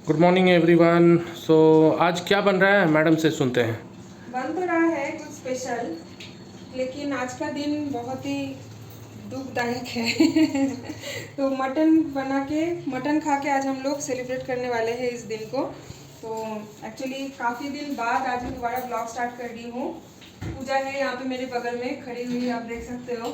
Good morning everyone. सो आज क्या बन रहा है मैडम से सुनते हैं। बन तो रहा है कुछ स्पेशल, लेकिन आज का दिन बहुत ही दुखदायक है। तो मटन खा के आज हम लोग सेलिब्रेट करने वाले हैं इस दिन को। तो एक्चुअली काफ़ी दिन बाद आज मैं दोबारा ब्लॉग स्टार्ट कर रही हूँ। पूजा है यहाँ पे मेरे बगल में खड़ी हुई, आप देख सकते हो।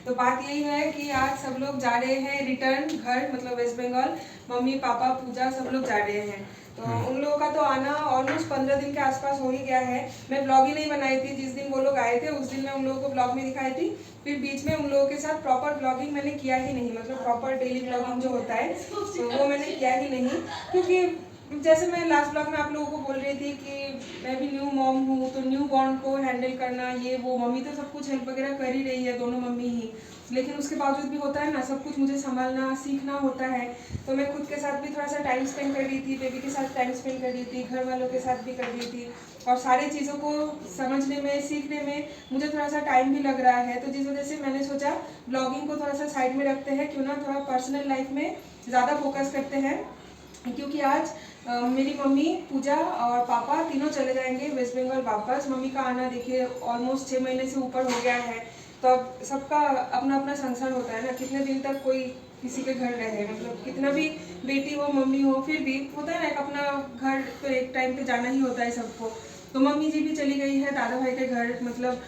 तो बात यही है कि आज सब लोग जा रहे हैं रिटर्न घर, मतलब वेस्ट बंगाल। मम्मी पापा पूजा सब लोग जा रहे हैं। तो उन लोगों का तो आना ऑलमोस्ट 15 दिन के आसपास हो ही गया है। मैं ब्लॉग ही नहीं बनाई थी, जिस दिन वो लोग आए थे उस दिन मैं उन लोगों को ब्लॉग में दिखाई थी। फिर बीच में उन लोगों के साथ प्रॉपर ब्लॉगिंग मैंने किया ही नहीं, मतलब प्रॉपर डेली ब्लॉगिंग जो होता है तो वो मैंने किया ही नहीं। क्योंकि जैसे मैं लास्ट ब्लॉग में आप लोगों को बोल रही थी कि मैं भी न्यू मॉम हूँ, तो न्यू बॉर्न को हैंडल करना ये वो, मम्मी तो सब कुछ हेल्प वगैरह कर ही रही है, दोनों मम्मी ही, लेकिन उसके बावजूद भी होता है ना, सब कुछ मुझे संभालना सीखना होता है। तो मैं खुद के साथ भी थोड़ा सा टाइम स्पेंड कर रही थी, बेबी के साथ टाइम स्पेंड कर रही थी, घर वालों के साथ भी कर रही थी, और सारी चीज़ों को समझने में सीखने में मुझे थोड़ा सा टाइम भी लग रहा है। तो जिस वजह से मैंने सोचा ब्लॉगिंग को थोड़ा सा साइड में रखते हैं, क्यों ना थोड़ा पर्सनल लाइफ में ज़्यादा फोकस करते हैं। क्योंकि आज मेरी मम्मी पूजा और पापा तीनों चले जाएंगे वेस्ट बंगाल वापस। मम्मी का आना देखिए ऑलमोस्ट 6 महीने से ऊपर हो गया है। तो अब सबका अपना अपना संसार होता है ना, कितने दिन तक कोई किसी के घर रहे, मतलब कितना भी बेटी हो मम्मी हो, फिर भी होता है ना अपना घर, तो एक टाइम पे जाना ही होता है सबको। तो मम्मी जी भी चली गई है दादा भाई के घर, मतलब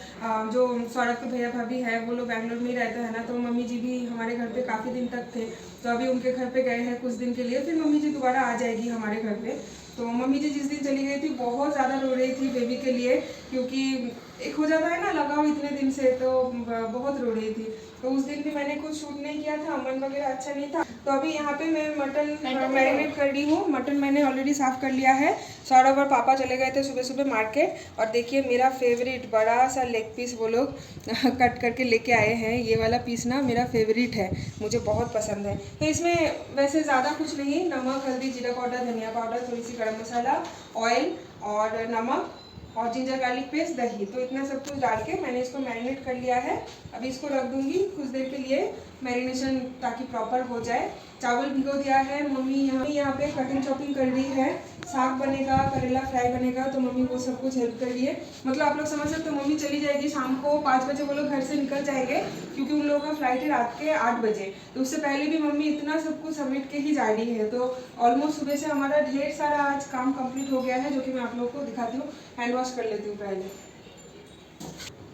जो सौरभ के भैया भाभी है वो लोग बैंगलोर में ही रहते हैं ना, तो मम्मी जी भी हमारे घर पे काफ़ी दिन तक थे। तो अभी उनके घर पे गए हैं कुछ दिन के लिए, फिर मम्मी जी दोबारा आ जाएगी हमारे घर पे। तो मम्मी जी जिस दिन चली गई थी बहुत ज़्यादा रो रही थी बेबी के लिए, क्योंकि एक हो जाता है ना लगाव इतने दिन से, तो बहुत रो रही थी। तो उस दिन भी मैंने कुछ शूट नहीं किया था, मन वगैरह अच्छा नहीं था। तो अभी यहाँ पे मैं मटन मैरिनेट कर रही हूँ। मटन मैंने ऑलरेडी साफ़ कर लिया है। सौरभ और पापा चले गए थे सुबह सुबह मार्केट, और देखिए मेरा फेवरेट बड़ा सा लेग पीस वो लोग कट करके लेके आए हैं। ये वाला पीस ना मेरा फेवरेट है, मुझे बहुत पसंद है। तो इसमें वैसे ज़्यादा कुछ नहीं, नमक हल्दी जीरा पाउडर धनिया पाउडर थोड़ी सी गर्म मसाला ऑयल और नमक और जिंजर गार्लिक पेस्ट दही, तो इतना सब कुछ डाल के मैंने इसको मैरिनेट कर लिया है। अभी इसको रख दूंगी कुछ देर के लिए मैरिनेशन, ताकि प्रॉपर हो जाए। चावल भिगो दिया है। मम्मी यहाँ पे कटिंग चॉपिंग कर रही है, साग बनेगा, करेला फ्राई बनेगा, तो मम्मी वो सब कुछ हेल्प कर रही है। मतलब आप लोग समझ सकते हो, मम्मी चली जाएगी शाम को 5 बजे, वो लोग घर से निकल जाएंगे, क्योंकि उन लोगों का फ्लाइट है रात के 8 बजे। तो उससे पहले भी मम्मी इतना सब कुछ समेट के ही जा रही है। तो ऑलमोस्ट सुबह से हमारा ढेर सारा आज काम कंप्लीट हो गया है, जो कि मैं आप लोगों को दिखाती हूँ। हैंड वॉश कर लेती हूँ पहले।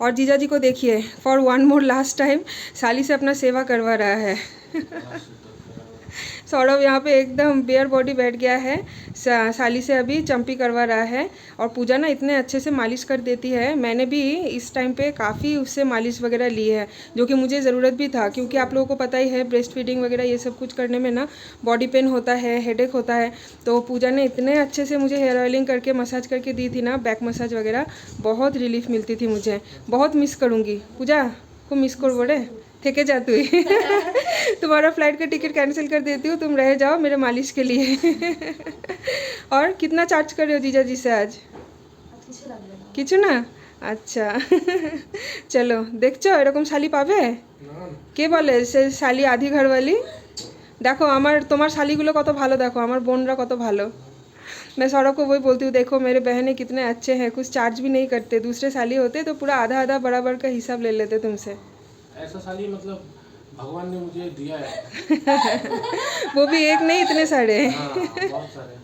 और जीजा जी को देखिए, for one more last time साली से अपना सेवा करवा रहा है। सौरभ यहाँ पे एकदम बेयर बॉडी बैठ गया है, साली से अभी चंपी करवा रहा है। और पूजा ना इतने अच्छे से मालिश कर देती है, मैंने भी इस टाइम पे काफ़ी उससे मालिश वगैरह ली है, जो कि मुझे ज़रूरत भी था। क्योंकि आप लोगों को पता ही है ब्रेस्ट फीडिंग वगैरह ये सब कुछ करने में ना बॉडी पेन होता है, हेडेक होता है। तो पूजा ने इतने अच्छे से मुझे हेयर ऑयलिंग करके मसाज करके दी थी ना, बैक मसाज वगैरह, बहुत रिलीफ मिलती थी मुझे। बहुत मिस करूँगी पूजा को, मिस कर बोले ठेके जा तू ही। तुम्हारा फ्लाइट का टिकट कैंसिल कर देती हूँ, तुम रह जाओ मेरे मालिश के लिए। और कितना चार्ज कर रहे हो जीजा जी से आज? কিছু না, আচ্ছা। চলো দেখছো এরকম শালি পাবে? কে বলে সে শালি আধি ঘরওয়ালি? দেখো আমার তোমার শালিগুলো कत ভালো, देखो আমার বোনরা কত ভালো। मैं सौरभ को वही बोलती हूँ, देखो मेरे बहनें कितने अच्छे हैं, कुछ चार्ज भी नहीं करते। दूसरे साली होते तो पूरा आधा आधा बराबर का हिसाब ले लेते तुमसे। ऐसा साली मतलब भगवान ने मुझे दिया है। वो भी एक नहीं, इतने सारे हैं। हाँ, बहुत सारे।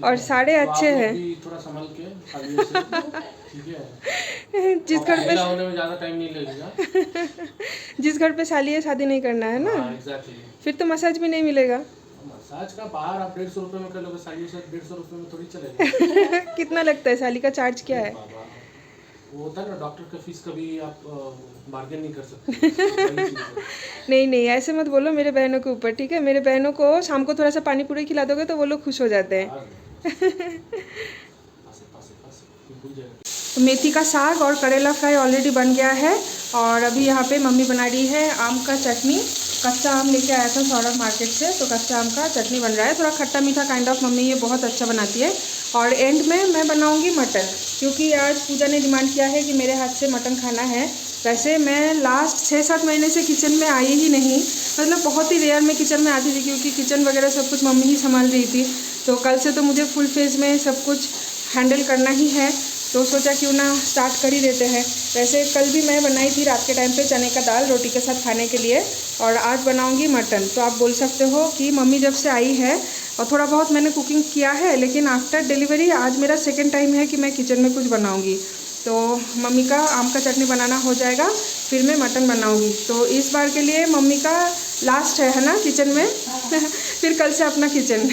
और सारे तो अच्छे आप लोग हैं। भी थोड़ा संभल के सालियों से, ठीक है। जिस और घर पे अकेला होने में ज़्यादा टाइम नहीं लगेगा। जिस घर पे शादी है शादी नहीं करना है ना, हाँ, एग्जैक्टली। फिर तो मसाज भी नहीं मिलेगा। मसाज का बाहर आप 150 रुपये में कर लोगे, सालियों से 150 रुपये में थोड़ी चलेगा। कितना लगता है शाली का चार्ज, क्या है? बाबा, वो होता है ना डॉक्टर का फीस, कभी आप बार्गेन नहीं कर सकते। वही चीज़ है। नहीं नहीं, ऐसे मत बोलो मेरे बहनों के ऊपर, ठीक है? मेरे बहनों को शाम को थोड़ा सा पानी पूरी खिला दोगे तो वो लोग खुश हो जाते हैं। तो मेथी का साग और करेला फ्राई ऑलरेडी बन गया है। और अभी यहाँ पे मम्मी बना रही है आम का चटनी। कच्चा आम लेके आया था सौरभ मार्केट से, तो कच्चा आम का चटनी बन रहा है, थोड़ा खट्टा मीठा काइंड ऑफ। मम्मी ये बहुत अच्छा बनाती है। और एंड में मैं बनाऊंगी मटन, क्योंकि आज पूजा ने डिमांड किया है कि मेरे हाथ से मटन खाना है। वैसे मैं लास्ट 6-7 महीने से किचन में आई ही नहीं, मतलब बहुत ही रेयर में किचन में आती थी, क्योंकि किचन वगैरह सब कुछ मम्मी ही संभाल रही थी। तो कल से तो मुझे फुल फेज में सब कुछ हैंडल करना ही है, तो सोचा क्यों ना स्टार्ट कर ही देते हैं। वैसे कल भी मैं बनाई थी रात के टाइम पे चने का दाल रोटी के साथ खाने के लिए, और आज बनाऊंगी मटन। तो आप बोल सकते हो कि मम्मी जब से आई है और थोड़ा बहुत मैंने कुकिंग किया है, लेकिन आफ्टर डिलीवरी आज मेरा सेकंड टाइम है कि मैं किचन में कुछ बनाऊंगी। तो मम्मी का आम का चटनी बनाना हो जाएगा, फिर मैं मटन बनाऊंगी। तो इस बार के लिए मम्मी का लास्ट है ना किचन में। फिर कल से अपना किचन।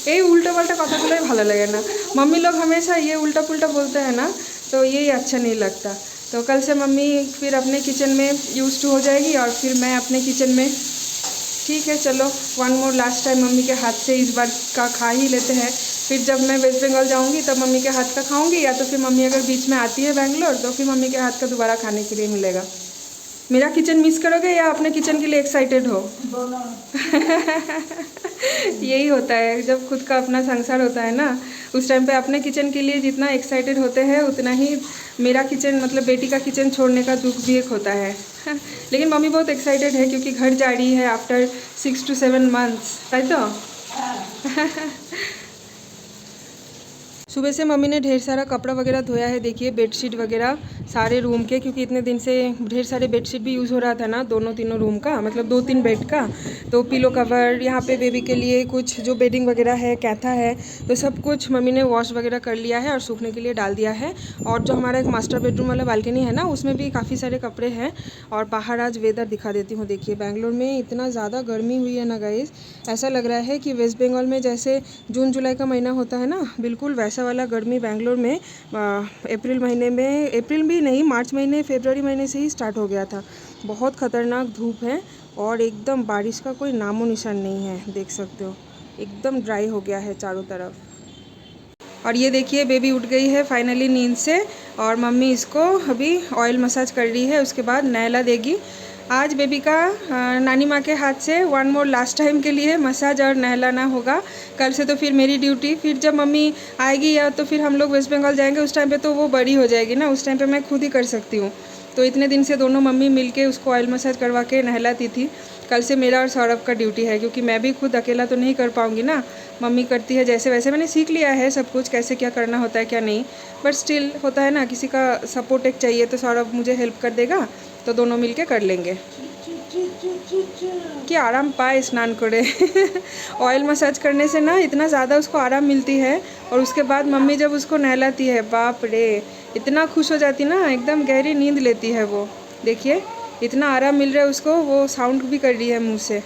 ये उल्टा पल्टा कथागुलोई भालो लगे ना, मम्मी लोग हमेशा ये उल्टा पुल्टा बोलते हैं ना, तो ये अच्छा नहीं लगता। तो कल से मम्मी फिर अपने किचन में यूज टू हो जाएगी और फिर मैं अपने किचन में। ठीक है, चलो one more last time mummy के हाथ से इस बार का खा ही लेते हैं। फिर जब मैं वेस्ट बंगाल जाऊंगी तब मम्मी के हाथ का खाऊंगी, या तो फिर मम्मी अगर बीच में आती है बैंगलोर तो फिर मम्मी के हाथ का दोबारा खाने के लिए मिलेगा। मेरा किचन मिस करोगे या अपने किचन के लिए एक्साइटेड हो? दोनों। यही होता है जब खुद का अपना संसार होता है ना, उस टाइम पे अपने किचन के लिए जितना एक्साइटेड होते हैं उतना ही मेरा किचन मतलब बेटी का किचन छोड़ने का दुख भी एक होता है। लेकिन मम्मी बहुत एक्साइटेड है क्योंकि घर जा रही है आफ्टर 6 to 7 months, ताई तो। सुबह से मम्मी ने ढेर सारा कपड़ा वगैरह धोया है, देखिए बेडशीट वगैरह सारे रूम के, क्योंकि इतने दिन से ढेर सारे बेडशीट भी यूज़ हो रहा था ना, दोनों तीनों रूम का, मतलब 2-3 बेड का। तो पिलो कवर, यहाँ पे बेबी के लिए कुछ जो बेडिंग वगैरह है, कैथा है, तो सब कुछ मम्मी ने वॉश वगैरह कर लिया है और सूखने के लिए डाल दिया है। और जो हमारा एक मास्टर बेडरूम वाला बालकनी है ना, उसमें भी काफ़ी सारे कपड़े हैं। और बाहर आज वेदर दिखा देती हूँ, देखिए बेंगलोर में इतना ज़्यादा गर्मी हुई है ना गाइस, ऐसा लग रहा है कि वेस्ट बंगाल में जैसे जून जुलाई का महीना होता है ना, बिल्कुल वैसा वाला गर्मी बेंगलोर में अप्रैल महीने में, अप्रैल भी नहीं, मार्च महीने फरवरी महीने से ही स्टार्ट हो गया था। बहुत ख़तरनाक धूप है और एकदम बारिश का कोई नामो निशान नहीं है, देख सकते हो एकदम ड्राई हो गया है चारों तरफ। और ये देखिए बेबी उठ गई है फाइनली नींद से, और मम्मी इसको अभी ऑयल मसाज कर रही है, उसके बाद नहला देगी। आज बेबी का नानी माँ के हाथ से वन मोर लास्ट टाइम के लिए मसाज और नहलाना होगा। कल से तो फिर मेरी ड्यूटी, फिर जब मम्मी आएगी या तो फिर हम लोग वेस्ट बंगाल जाएंगे उस टाइम पे तो वो बड़ी हो जाएगी ना, उस टाइम पे मैं खुद ही कर सकती हूँ। तो इतने दिन से दोनों मम्मी मिलके उसको ऑयल मसाज करवा के नहलाती थी। कल से मेरा और सौरभ का ड्यूटी है, क्योंकि मैं भी खुद अकेला तो नहीं कर पाऊँगी ना, मम्मी करती है जैसे वैसे। मैंने सीख लिया है सब कुछ, कैसे क्या करना होता है क्या नहीं, बट स्टिल होता है ना, किसी का सपोर्ट एक चाहिए। तो सौरभ मुझे हेल्प कर देगा तो दोनों मिल के कर लेंगे। कि आराम पाए स्नान करे। ऑयल मसाज करने से ना इतना ज़्यादा उसको आराम मिलती है, और उसके बाद मम्मी जब उसको नहलाती है, बाप रे इतना खुश हो जाती ना, एकदम गहरी नींद लेती है वो। देखिए इतना आराम मिल रहा है उसको, वो साउंड भी कर रही है मुंह से,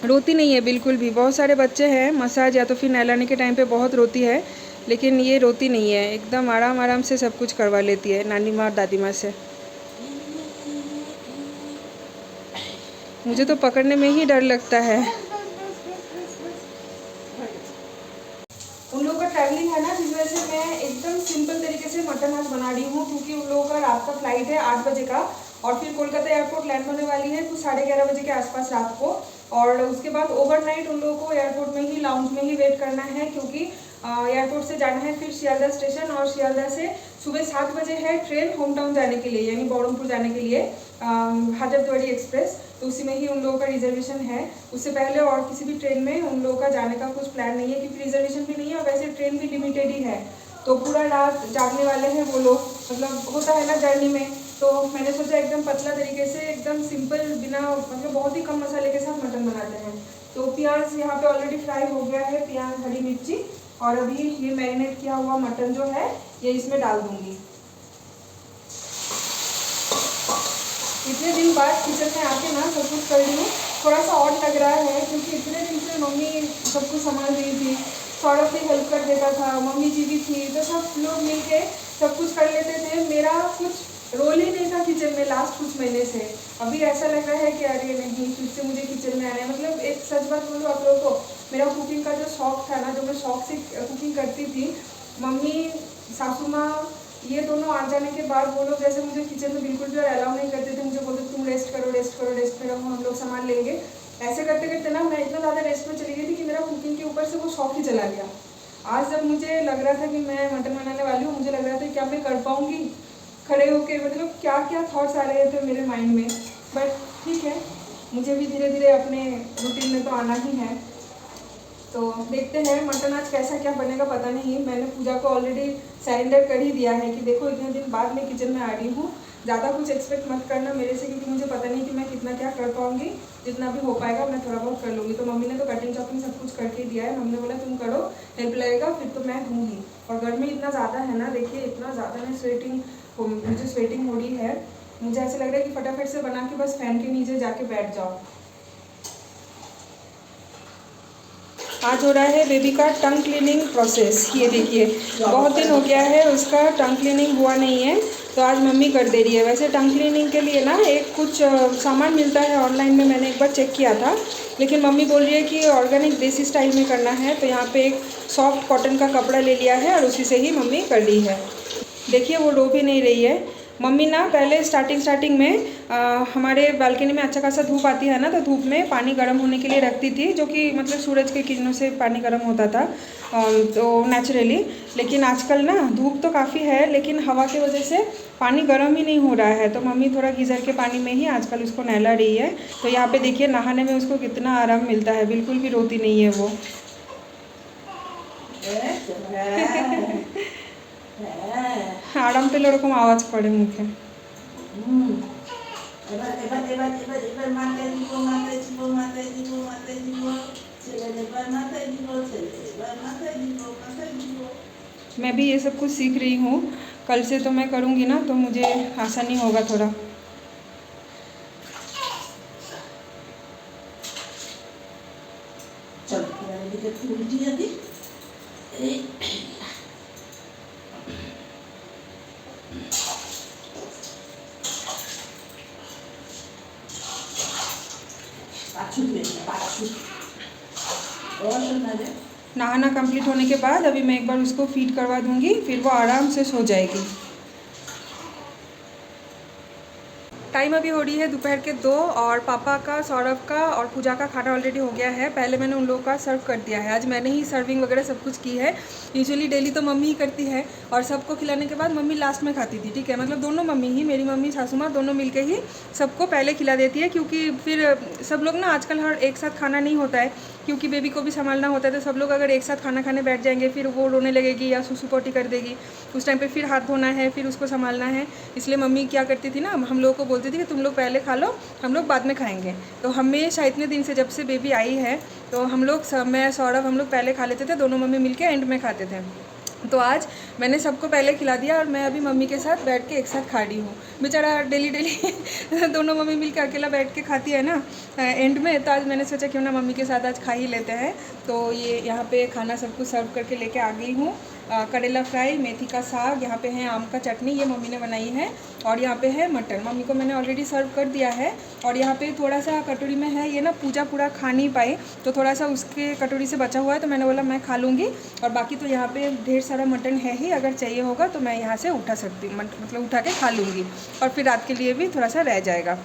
रोती नहीं है बिल्कुल भी। बहुत सारे बच्चे हैं मसाज या तो फिर नहलाने के टाइम पे बहुत रोती है, लेकिन ये रोती नहीं है, एकदम आराम आराम से सब कुछ करवा लेती है नानी माँ और दादी माँ से। मुझे तो पकड़ने में ही डर लगता है। उन लोगों का ट्रैवलिंग है ना, जिस वजह से मैं एकदम सिंपल तरीके से मटन आज बना रही हूँ, क्योंकि उन लोगों का रात का फ्लाइट है 8 बजे का, और फिर कोलकाता एयरपोर्ट लैंड होने वाली है कुछ 11:30 बजे के आसपास रात को। और उसके बाद ओवरनाइट उन लोगों को एयरपोर्ट में ही लाउंज में ही वेट करना है, क्योंकि एयरपोर्ट से जाना है फिर शियालदा स्टेशन, और शियालदा से सुबह 7 बजे है ट्रेन होम टाउन जाने के लिए, यानी बौरमपुर जाने के लिए, हाजरद्वारी एक्सप्रेस। तो उसी में ही उन लोगों का रिजर्वेशन है। उससे पहले और किसी भी ट्रेन में उन लोगों का जाने का कुछ प्लान नहीं है, क्योंकि रिजर्वेशन भी नहीं है और वैसे ट्रेन भी लिमिटेड ही है। तो पूरा रात जागने वाले हैं वो लोग, मतलब होता है ना जर्नी में। तो मैंने सोचा एकदम पतला तरीके से, एकदम सिंपल, बिना मतलब बहुत ही कम मसाले के साथ मटन बनाते हैं। तो प्याज यहाँ पे ऑलरेडी फ्राई हो गया है, प्याज हरी मिर्ची, और अभी ये मैरिनेट किया हुआ मटन जो है ये इसमें डाल दूंगी। इतने दिन बाद किचन में आके ना सब कुछ कर रही हूँ, थोड़ा सा ऑड लग रहा है, क्योंकि इतने दिन से मम्मी सब कुछ संभाल रही थी, सौरभ भी हेल्प कर देता था, मम्मी जी भी थी, तो सब लोग मिल के सब कुछ कर लेते थे। मेरा कुछ रोल ही नहीं था किचन में लास्ट कुछ महीने से। अभी ऐसा लग रहा है कि अरे नहीं, फिर से मुझे किचन में आना है। मतलब एक सच बात बोलूँ आप लोगों को, मेरा कुकिंग का जो शौक था ना, जो मैं शौक से कुकिंग करती थी, मम्मी सासू माँ ये दोनों आ जाने के बाद वो लोग जैसे मुझे किचन में बिल्कुल भी अलाउ नहीं करते थे। मुझे बोलते तुम रेस्ट करो, रेस्ट करो, रेस्ट करो, हम लोग सामान लेंगे। ऐसे करते करते ना मैं इतना ज़्यादा रेस्ट में चली गई थी कि मेरा कुकिंग के ऊपर से वो शौक ही चला गया। आज जब मुझे लग रहा था कि मैं मटन बनाने वाली हूँ, मुझे लग रहा था क्या मैं कर पाऊँगी खड़े होके, मतलब क्या क्या थॉट्स आ रहे थे मेरे माइंड में। बट ठीक है, मुझे भी धीरे धीरे अपने रूटीन आना ही है। तो देखते हैं मटन आज कैसा क्या बनेगा पता नहीं। मैंने पूजा को ऑलरेडी सरेंडर कर ही दिया है कि देखो इतने दिन बाद मैं किचन में आ रही हूँ, ज़्यादा कुछ एक्सपेक्ट मत करना मेरे से, क्योंकि मुझे पता नहीं कि मैं कितना क्या कर पाऊँगी। जितना भी हो पाएगा मैं थोड़ा बहुत कर लूँगी। तो मम्मी ने तो कटिंग चॉपिंग सब कुछ करके दिया है। मम्मी ने बोला तुम करो, हेल्प लगेगा फिर तो मैं हूँ ही। और गर्मी इतना ज़्यादा है ना, देखिए इतना ज़्यादा मुझे स्वेटिंग हो रही है। मुझे ऐसा लग रहा है कि फटाफट से बना के बस फैन के नीचे जाके बैठ जाओ। आज हो रहा है बेबी का टंग क्लीनिंग प्रोसेस। ये देखिए बहुत दिन हो गया है उसका टंग क्लीनिंग हुआ नहीं है, तो आज मम्मी कर दे रही है। वैसे टंग क्लीनिंग के लिए ना एक कुछ सामान मिलता है ऑनलाइन में, मैंने एक बार चेक किया था, लेकिन मम्मी बोल रही है कि ऑर्गेनिक देसी स्टाइल में करना है। तो यहाँ पे एक सॉफ्ट कॉटन का कपड़ा ले लिया है और उसी से ही मम्मी कर रही है। देखिए वो रो भी नहीं रही है। मम्मी ना पहले स्टार्टिंग में हमारे बालकनी में अच्छा खासा धूप आती है ना, तो धूप में पानी गर्म होने के लिए रखती थी, जो कि मतलब सूरज के किरणों से पानी गर्म होता था तो नेचुरली। लेकिन आजकल ना धूप तो काफ़ी है लेकिन हवा की वजह से पानी गर्म ही नहीं हो रहा है, तो मम्मी थोड़ा गीज़र के पानी में ही आजकल उसको नहला रही है। तो यहाँ पे देखिए नहाने में उसको कितना आराम मिलता है, बिल्कुल भी रोती नहीं है वो। आराम पेले ওরকম আওয়াজ করে মুখে। मैं भी ये सब कुछ सीख रही हूँ, कल से तो मैं करूँगी ना तो मुझे आसानी होगा थोड़ा। नहाना कंप्लीट होने के बाद अभी मैं एक बार उसको फीड करवा दूंगी, फिर वो आराम से सो जाएगी। टाइम अभी हो रही है दोपहर के 2 और पापा का, सौरभ का और पूजा का खाना ऑलरेडी हो गया है। पहले मैंने उन लोगों का सर्व कर दिया है, आज मैंने ही सर्विंग वगैरह सब कुछ की है। यूजुअली डेली तो मम्मी ही करती है और सबको खिलाने के बाद मम्मी लास्ट में खाती थी, ठीक है, मतलब दोनों मम्मी ही, मेरी मम्मी सासू माँ दोनों मिलके ही सबको पहले खिला देती है, क्योंकि फिर सब लोग ना आजकल हर एक साथ खाना नहीं होता है, क्योंकि बेबी को भी संभालना होता है। तो सब लोग अगर एक साथ खाना खाने बैठ जाएंगे फिर वो रोने लगेगी या सुसु पोटी कर देगी, उस टाइम पे फिर हाथ धोना है, फिर उसको संभालना है। इसलिए मम्मी क्या करती थी ना, हम लोगों को बोलती थी कि तुम लोग पहले खा लो, हम लोग बाद में खाएंगे। तो हमेशा इतने दिन से जब से बेबी आई है तो हम लोग मैं सौरभ हम लोग पहले खा लेते थे, दोनों मम्मी मिलके एंड में खाते थे। तो आज मैंने सबको पहले खिला दिया और मैं अभी मम्मी के साथ बैठ के एक साथ खा रही हूँ। बेचारा डेली दोनों मम्मी मिलके अकेला बैठ के खाती है ना एंड में, तो आज मैंने सोचा क्यों ना मम्मी के साथ आज खा ही लेते हैं। तो ये यहाँ पे खाना सब कुछ सर्व करके लेके आ गई हूँ। करेला फ्राई, मेथी का साग, यहाँ पे है आम का चटनी, ये मम्मी ने बनाई है, और यहाँ पे है मटन, मम्मी को मैंने ऑलरेडी सर्व कर दिया है। और यहाँ पे थोड़ा सा कटोरी में है, ये ना पूजा पूरा खा नहीं पाई तो थोड़ा सा उसके कटोरी से बचा हुआ है, तो मैंने बोला मैं खा लूँगी। और बाकी तो यहाँ पे ढेर सारा मटन है ही, अगर चाहिए होगा तो मैं यहाँ से उठा सकती हूँ, मतलब उठा के खा लूँगी, और फिर रात के लिए भी थोड़ा सा रह जाएगा।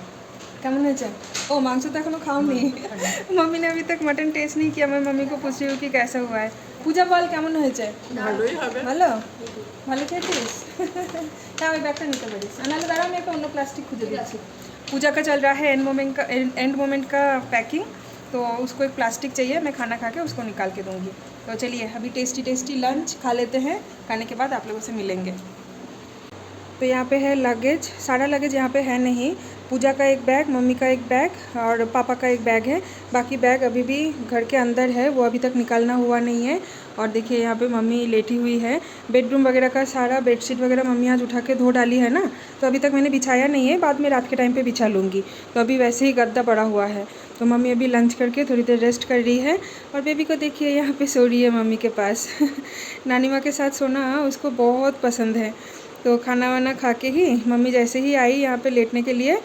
কেমন হয়েছে? ও মাংস তো এখনো খাওনি। मम्मी ने अभी तक मटन टेस्ट नहीं किया, मैं मम्मी को पूछ रही हूँ कि कैसा हुआ है। पूजा বল কেমন হয়েছে? ভালোই হবে। ভালো? ভালো খেয়েছিস? হ্যাঁ ওই ব্যাগটা নিতে পারিস, নাহলে দাঁড়া আমি একটা অন্য প্লাস্টিক খুঁজে দিচ্ছি। पूजा का चल रहा है एंड मोमेंट का पैकिंग, तो उसको एक प्लास्टिक चाहिए, मैं खाना खा के उसको निकाल के दूँगी। तो चलिए अभी टेस्टी लंच खा लेते हैं, खाने के बाद आप लोगों से मिलेंगे। तो यहाँ पे है लगेज, सारा लगेज यहाँ पे है नहीं, पूजा का एक बैग, मम्मी का एक बैग और पापा का एक बैग है, बाकी बैग अभी भी घर के अंदर है, वो अभी तक निकालना हुआ नहीं है। और देखिए यहाँ पे मम्मी लेटी हुई है, बेडरूम वगैरह का सारा बेडशीट वगैरह मम्मी आज उठा के धो डाली है ना, तो अभी तक मैंने बिछाया नहीं है, बाद में रात के टाइम पे बिछा लूँगी। तो अभी वैसे ही गद्दा पड़ा हुआ है। तो मम्मी अभी लंच करके थोड़ी देर रेस्ट कर रही है, और बेबी को देखिए यहाँ पे सो रही है मम्मी के पास। नानी माँ के साथ सोना उसको बहुत पसंद है। तो खाना वाना खा के ही मम्मी जैसे ही आई यहाँ पे लेटने के लिए,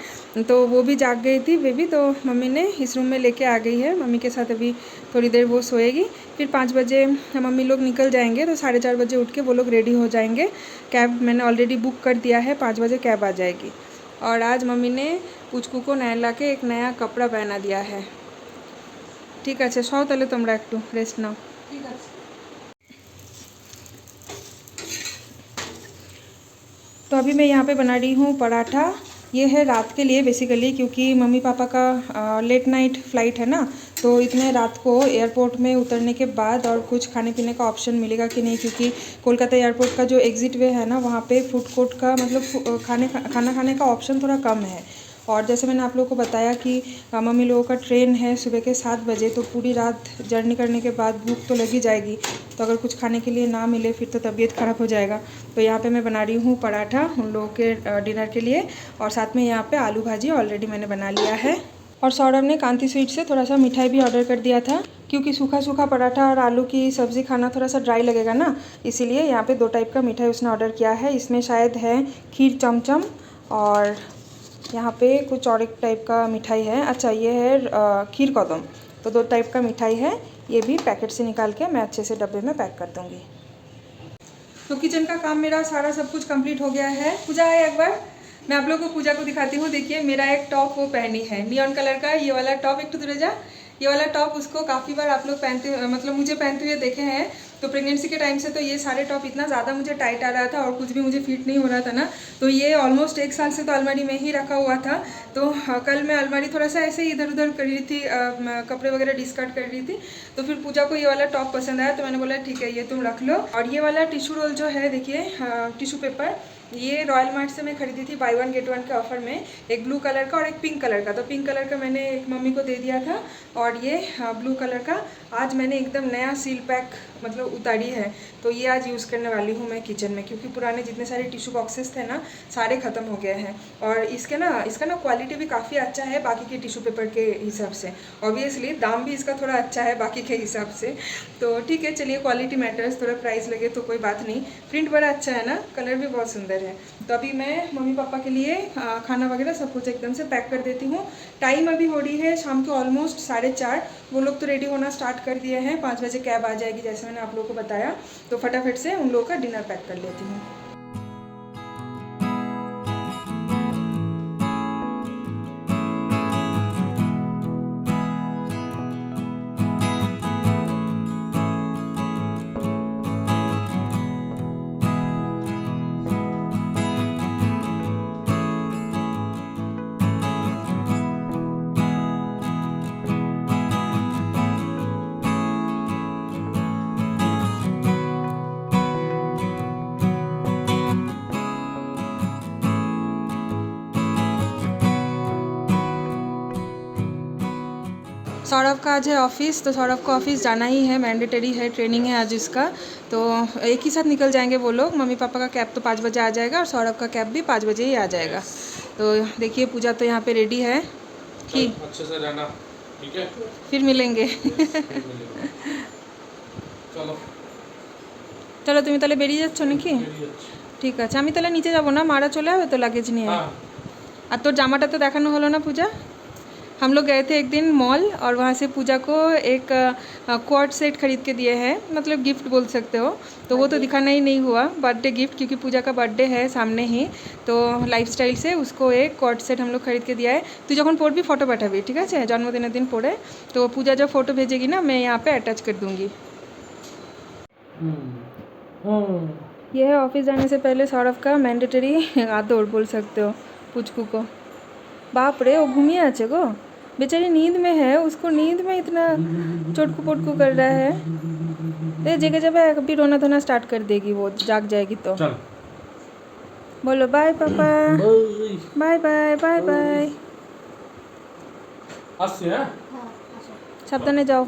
तो वो भी जाग गई थी बेबी, तो मम्मी ने इस रूम में लेके आ गई है। मम्मी के साथ अभी थोड़ी देर वो सोएगी, फिर 5 बजे मम्मी लोग निकल जाएंगे, तो 4:30 बजे उठ के वो लोग रेडी हो जाएंगे। कैब मैंने ऑलरेडी बुक कर दिया है, 5 बजे कैब आ जाएगी। और आज मम्मी ने पुचकू को नहला के एक नया कपड़ा पहना दिया है। ठीक है, सौ ताहले তোমরা একটু रेस्ट नाओ। ठीक है। तो अभी मैं यहाँ पे बना रही हूँ पराठा। ये है रात के लिए बेसिकली, क्योंकि मम्मी पापा का लेट नाइट फ़्लाइट है ना, तो इतने रात को एयरपोर्ट में उतरने के बाद और कुछ खाने पीने का ऑप्शन मिलेगा कि नहीं, क्योंकि कोलकाता एयरपोर्ट का जो एग्ज़िट वे है ना, वहाँ पे फूड कोर्ट का मतलब खाना खाने का ऑप्शन थोड़ा कम है। और जैसे मैंने आप लोगों को बताया कि मम्मी लोगों का ट्रेन है सुबह के 7 बजे, तो पूरी रात जर्नी करने के बाद भूख तो लगी जाएगी, तो अगर कुछ खाने के लिए ना मिले फिर तो तबीयत ख़राब हो जाएगा। तो यहाँ पे मैं बना रही हूँ पराठा उन लोगों के डिनर के लिए, और साथ में यहाँ पे आलू भाजी ऑलरेडी मैंने बना लिया है। और सौरभ ने कांति स्वीट से थोड़ा सा मिठाई भी ऑर्डर कर दिया था, क्योंकि सूखा सूखा पराठा और आलू की सब्ज़ी खाना थोड़ा सा ड्राई लगेगा ना, इसीलिए यहाँ पे 2 टाइप का मिठाई उसने ऑर्डर किया है। इसमें शायद है खीर चमचम, और यहाँ पे कुछ और एक टाइप का मिठाई है। अच्छा, ये है खीर कदम। तो 2 टाइप का मिठाई है, ये भी पैकेट से निकाल के मैं अच्छे से डब्बे में पैक कर दूँगी। तो किचन का काम मेरा सारा सब कुछ कंप्लीट हो गया है। पूजा है, एक बार मैं आप लोगों को पूजा को दिखाती हूँ। देखिए मेरा एक टॉप वो पहनी है नियॉन कलर का, ये वाला टॉप। एक तो दूर जा, ये वाला टॉप उसको काफ़ी बार आप लोग पहनते, मतलब मुझे पहनते हुए देखे हैं। तो प्रेगनेंसी के टाइम से तो ये सारे टॉप इतना ज़्यादा मुझे टाइट आ रहा था और कुछ भी मुझे फिट नहीं हो रहा था ना, तो ये ऑलमोस्ट 1 साल से तो अलमारी में ही रखा हुआ था। तो कल मैं अलमारी थोड़ा सा ऐसे ही इधर उधर कर रही थी, कपड़े वगैरह डिस्कार्ड कर रही थी, तो फिर पूजा को ये वाला टॉप पसंद आया, तो मैंने बोला ठीक है ये तुम रख लो। और ये वाला टिशू रोल जो है, देखिए टिशू पेपर, ये रॉयल मार्ट से मैं खरीदी थी बाय 1 गेट 1 के ऑफर में, एक ब्लू कलर का और एक पिंक कलर का। तो पिंक कलर का मैंने एक मम्मी को दे दिया था, और ये ब्लू कलर का आज मैंने एकदम नया सील पैक मतलब उतारी है, तो ये आज यूज़ करने वाली हूँ मैं किचन में, क्योंकि पुराने जितने सारे टिश्यू बॉक्सेस थे ना, सारे ख़त्म हो गए हैं। और इसका ना क्वालिटी भी काफ़ी अच्छा है बाकी के टिश्यू पेपर के हिसाब से। ऑब्वियसली दाम भी इसका थोड़ा अच्छा है बाकी के हिसाब से, तो ठीक है चलिए, क्वालिटी मैटर्स, थोड़ा प्राइस लगे तो कोई बात नहीं। प्रिंट बड़ा अच्छा है ना, कलर भी बहुत सुंदर है। तो अभी मैं मम्मी पापा के लिए खाना वगैरह सब कुछ एकदम से पैक कर देती हूँ। टाइम अभी हो रही है शाम के ऑलमोस्ट 4:30, वो लोग तो रेडी होना स्टार्ट कर दिए हैं। 5 बजे कैब आ जाएगी जैसे मैंने आप लोगों को बताया, तो फटाफट से उन लोगों का डिनर पैक कर लेती हूँ। सौरभ का आज है ऑफिस, तो सौरभ को ऑफिस जाना ही है, मैंडेटरी है, ट्रेनिंग है आज इसका। तो एक ही साथ निकल जाएंगे वो लोग। मम्मी पापा का कैब तो 5 बजे आ जाएगा, और सौरभ का कैब भी 5 बजे ही आ जाएगा। तो देखिए पूजा तो यहाँ पे रेडी है कि अच्छे से रहना, ठीक है, फिर मिलेंगे। चलो চলো তুমি তাহলে বেরিয়ে যাচ্ছ নাকি? ঠিক আছে, আমি তাহলে নিচে যাব না, মারা চলে যাবে তো লাগেজ নিয়ে। আর তোর জামাটা তো দেখানো হলো না पूजा। हम लोग गए थे एक दिन मॉल, और वहाँ से पूजा को एक क्वार्ट सेट खरीद के दिए हैं, मतलब गिफ्ट बोल सकते हो। तो वो तो दिखाना ही नहीं हुआ, बर्थडे गिफ्ट, क्योंकि पूजा का बर्थडे है सामने ही। तो लाइफस्टाइल से उसको एक क्वार्ट सेट हम लोग खरीद के दिया है। तू जखन पढ़बी फोटो पाठाबी, ठीक है, जन्मदिन दिन पढ़े। तो पूजा जब फोटो भेजेगी ना, मैं यहाँ पे अटैच कर दूँगी। ये है ऑफिस जाने से पहले सौरभ का मैंडेटरी आदर बोल सकते हो पुचकू को। बाप रे, वो घूमिए आचे गो, बेचारी नींद में है, उसको नींद में इतना चोटकू पोटकू कर रहा है। तो जगह जब अभी रोना धोना स्टार्ट कर देगी, वो जाग जाएगी तो। बोलो बाय पापा, बाय बाय बाय बाय, सावधाने जाओ।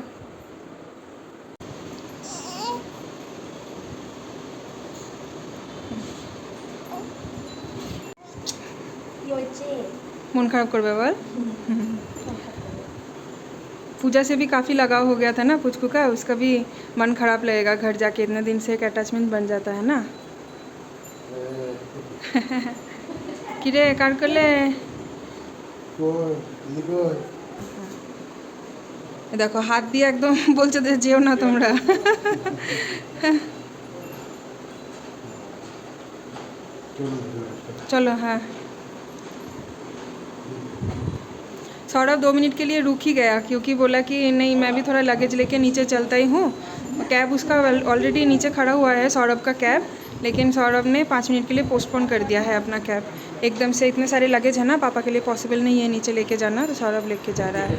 मन खराब कर बोल। पूजा से भी काफ़ी लगाव हो गया था ना पुचकू का, उसका भी मन खराब लगेगा घर जाके, इतने दिन से एक अटैचमेंट बन जाता है ना। किरे कार कर ले, देखो हाथ दिए एकदम बोलছে যে যেও না তোমরা। चलो हाँ, सौरभ 2 मिनट के लिए रुक ही गया, क्योंकि बोला कि नहीं मैं भी थोड़ा लगेज लेके नीचे चलता ही हूँ। कैब उसका ऑलरेडी नीचे खड़ा हुआ है सौरभ का कैब, लेकिन सौरभ ने 5 मिनट के लिए पोस्टपोन कर दिया है अपना कैब। एकदम से इतने सारे लगेज है ना, पापा के लिए पॉसिबल नहीं है नीचे लेके जाना, तो सौरभ लेके जा रहा है।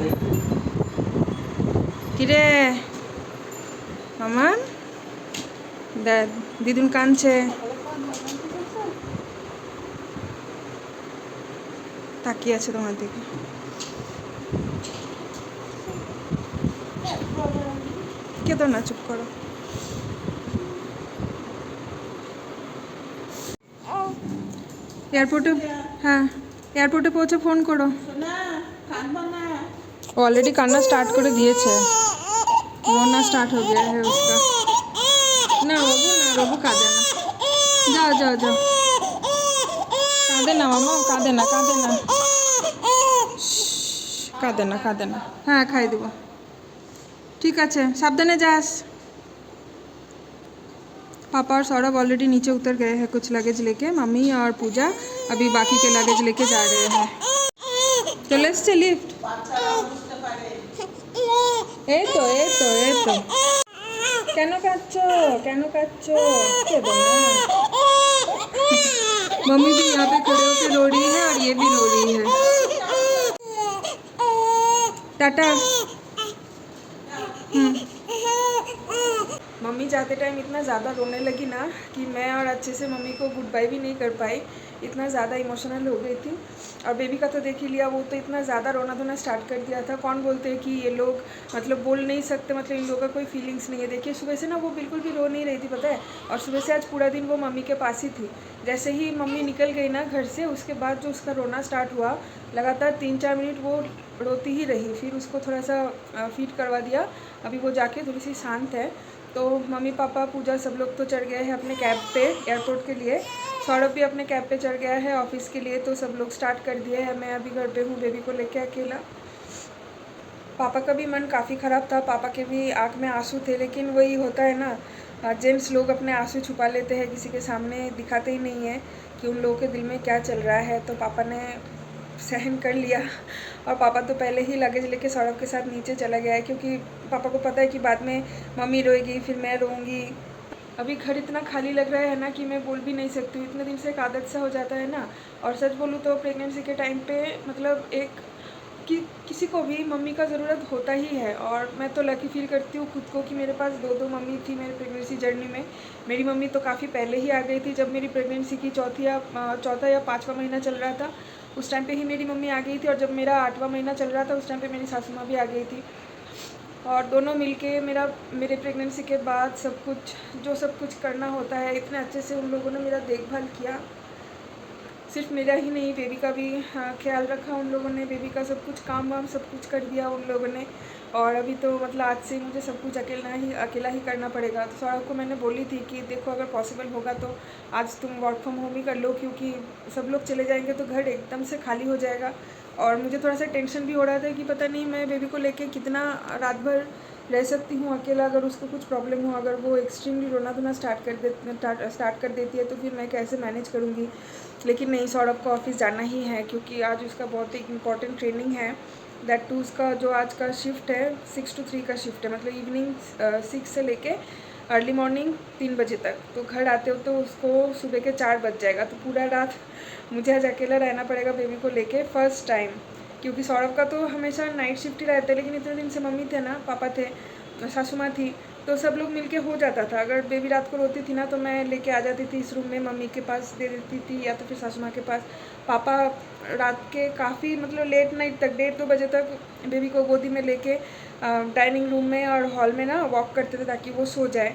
কিরে মামান দিদুন কাঁদছে তাকিয়ে আছে তোমার দিকে কেঁদো না চুপ করো এয়ারपोर्टे हाँ एयरपोर्टे पहुँचे फोन करो ऑलरेडी कान्ना स्टार्ट कर दिए रोना स्टार्ट हो गया है उसका ना रोबू काঁদে না जाओ जाओ जाओ काঁদে না मामा काঁদে না काঁदे ना हाँ खाई देव ठीक है सावधाने जास पापा और सौरभ ऑलरेडी नीचे उतर गए हैं कुछ लगेज लेके मम्मी और पूजा अभी बाकी के लगेज लेके जा रहे हैं चले एसছে लिफ्ट এই তো কেন কাঁদছো কেঁদো না मम्मी भी यहाँ पे खड़े होकर रो रही है और ये भी रो रही है टाटा मम्मी जाते टाइम इतना ज़्यादा रोने लगी ना कि मैं और अच्छे से मम्मी को गुड बाय भी नहीं कर पाई इतना ज़्यादा इमोशनल हो गई थी और बेबी का तो देख ही लिया वो तो इतना ज़्यादा रोना धोना स्टार्ट कर दिया था कौन बोलते हैं कि ये लोग मतलब बोल नहीं सकते मतलब इन लोगों का कोई फीलिंग्स नहीं है देखिए सुबह से ना वो बिल्कुल भी रो नहीं रही थी पता है और सुबह से आज पूरा दिन वो मम्मी के पास ही थी जैसे ही मम्मी निकल गई ना घर से उसके बाद जो उसका रोना स्टार्ट हुआ लगातार 3-4 मिनट वो रोती ही रही फिर उसको थोड़ा सा फीड करवा दिया अभी वो जाके थोड़ी सी शांत है तो मम्मी पापा पूजा सब लोग तो चढ़ गए हैं अपने कैब पे एयरपोर्ट के लिए सौरभ भी अपने कैब पे चढ़ गया है ऑफिस के लिए तो सब लोग स्टार्ट कर दिए हैं मैं अभी घर पे हूँ बेबी को लेके अकेला पापा का भी मन काफ़ी ख़राब था पापा के भी आँख में आंसू थे लेकिन वही होता है ना जेंट्स लोग अपने आंसू छुपा लेते हैं किसी के सामने दिखाते ही नहीं है कि उन लोगों के दिल में क्या चल रहा है तो पापा ने सहन कर लिया और पापा तो पहले ही लगेज लेके सौरभ के साथ नीचे चला गया है क्योंकि पापा को पता है कि बाद में मम्मी रोएगी फिर मैं रोऊंगी अभी घर इतना खाली लग रहा है ना कि मैं बोल भी नहीं सकती हूँ इतने दिन से एक आदत सा हो जाता है ना और सच बोलूँ तो प्रेगनेंसी के टाइम पे मतलब एक कि किसी को भी मम्मी का ज़रूरत होता ही है और मैं तो लकी फील करती हूँ खुद को कि मेरे पास दो मम्मी थी मेरी प्रेगनेंसी जर्नी में मेरी मम्मी तो काफ़ी पहले ही आ गई थी जब मेरी प्रेगनेंसी की चौथा या 5वां महीना चल रहा था उस टाइम पे ही मेरी मम्मी आ गई थी और जब मेरा 8वां महीना चल रहा था उस टाइम पे मेरी सासू माँ भी आ गई थी और दोनों मिलके मेरे प्रेगनेंसी के बाद सब कुछ करना होता है इतने अच्छे से उन लोगों ने मेरा देखभाल किया सिर्फ मेरा ही नहीं बेबी का भी ख्याल रखा उन लोगों ने बेबी का सब कुछ काम वाम सब कुछ कर दिया उन लोगों ने और अभी तो मतलब आज से मुझे सब कुछ अकेला ही करना पड़ेगा तो सौरभ को मैंने बोली थी कि देखो अगर पॉसिबल होगा तो आज तुम वर्क फ्रॉम होम ही कर लो क्योंकि सब लोग चले जाएंगे तो घर एकदम से खाली हो जाएगा और मुझे थोड़ा सा टेंशन भी हो रहा था कि पता नहीं मैं बेबी को लेके कितना रात भर रह सकती हूँ अकेला अगर उसको कुछ प्रॉब्लम हो अगर वो एक्सट्रीमली रोना धोना स्टार्ट कर देती है तो फिर मैं कैसे मैनेज करूँगी लेकिन नहीं सौरभ को ऑफिस जाना ही है क्योंकि आज उसका बहुत एक इम्पॉर्टेंट ट्रेनिंग है दैट टू उसका जो आज का शिफ्ट है 6 to 3 का शिफ्ट है मतलब इवनिंग 6 से लेके अर्ली मॉर्निंग 3 बजे तक तो घर आते हो तो उसको सुबह के 4 बज जाएगा तो पूरा रात मुझे आज अकेला रहना पड़ेगा बेबी को लेके फर्स्ट टाइम क्योंकि सौरभ का तो हमेशा नाइट शिफ्ट ही रहता है लेकिन इतने दिन से मम्मी थे ना पापा थे सासू माँ थी तो सब लोग मिलके हो जाता था अगर बेबी रात को रोती थी ना तो मैं लेके आ जाती थी इस रूम में मम्मी के पास दे देती थी या तो फिर सासू माँ के पास पापा रात के काफ़ी मतलब लेट नाइट तक 1:30-2 बजे तक बेबी को गोदी में लेके डाइनिंग रूम में और हॉल में ना वॉक करते थे ताकि वो सो जाए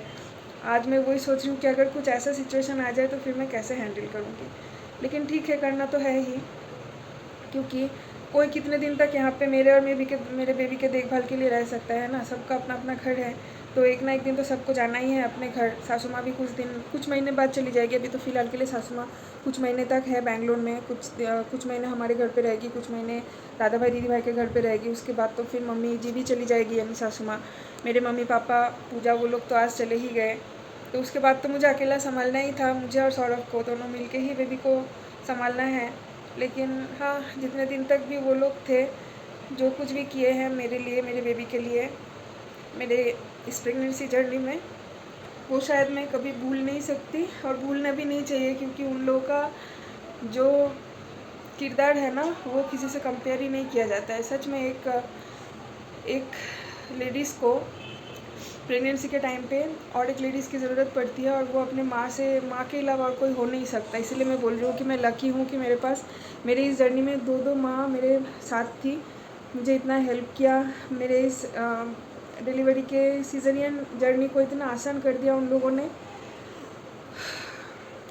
आज मैं वही सोच रही हूँ कि अगर कुछ ऐसा सिचुएशन आ जाए तो फिर मैं कैसे हैंडल करूँगी लेकिन ठीक है करना तो है ही क्योंकि कोई कितने दिन तक यहाँ पे मेरे और मेरे बेबी के देखभाल के लिए रह सकता है ना सबका अपना अपना घर है तो एक ना एक दिन तो सबको जाना ही है अपने घर सासू माँ भी कुछ महीने बाद चली जाएगी अभी तो फ़िलहाल के लिए सासू माँ कुछ महीने तक है बेंगलोर में कुछ महीने हमारे घर पे रहेगी कुछ महीने दादा भाई दीदी भाई के घर पे रहेगी उसके बाद तो फिर मम्मी जी भी चली जाएगी यानी सासू माँ मेरे मम्मी पापा पूजा वो लोग तो आज चले ही गए तो उसके बाद तो मुझे अकेला संभालना ही था मुझे और सौरभ को दोनों मिल के ही बेबी को संभालना है लेकिन हाँ जितने दिन तक भी वो लोग थे जो कुछ भी किए हैं मेरे लिए मेरे बेबी के लिए मेरे इस प्रेगनेंसी जर्नी में वो शायद मैं कभी भूल नहीं सकती और भूलना भी नहीं चाहिए क्योंकि उन लोगों का जो किरदार है ना वो किसी से कंपेयर ही नहीं किया जाता है सच में एक लेडीज़ को प्रेगनेंसी के टाइम पे और एक लेडीज़ की ज़रूरत पड़ती है, और वो अपने माँ के अलावा और कोई हो नहीं सकता। इसलिए मैं बोल रही हूँ कि मैं लकी हूँ कि मेरे पास मेरी इस जर्नी में दो माँ मेरे साथ थी, मुझे इतना हेल्प किया, मेरे इस डिलीवरी के सीजरियन जर्नी को इतना आसान कर दिया उन लोगों ने।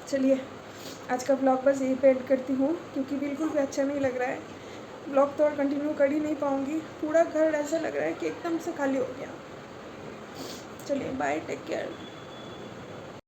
चलिए आज का ब्लॉग बस यहीं पे एंड करती हूँ, क्योंकि बिल्कुल भी अच्छा नहीं लग रहा है। ब्लॉग तो और कंटिन्यू कर ही नहीं पाऊँगी, पूरा घर ऐसा लग रहा है कि एकदम से खाली हो गया। चलिए बाय, टेक केयर।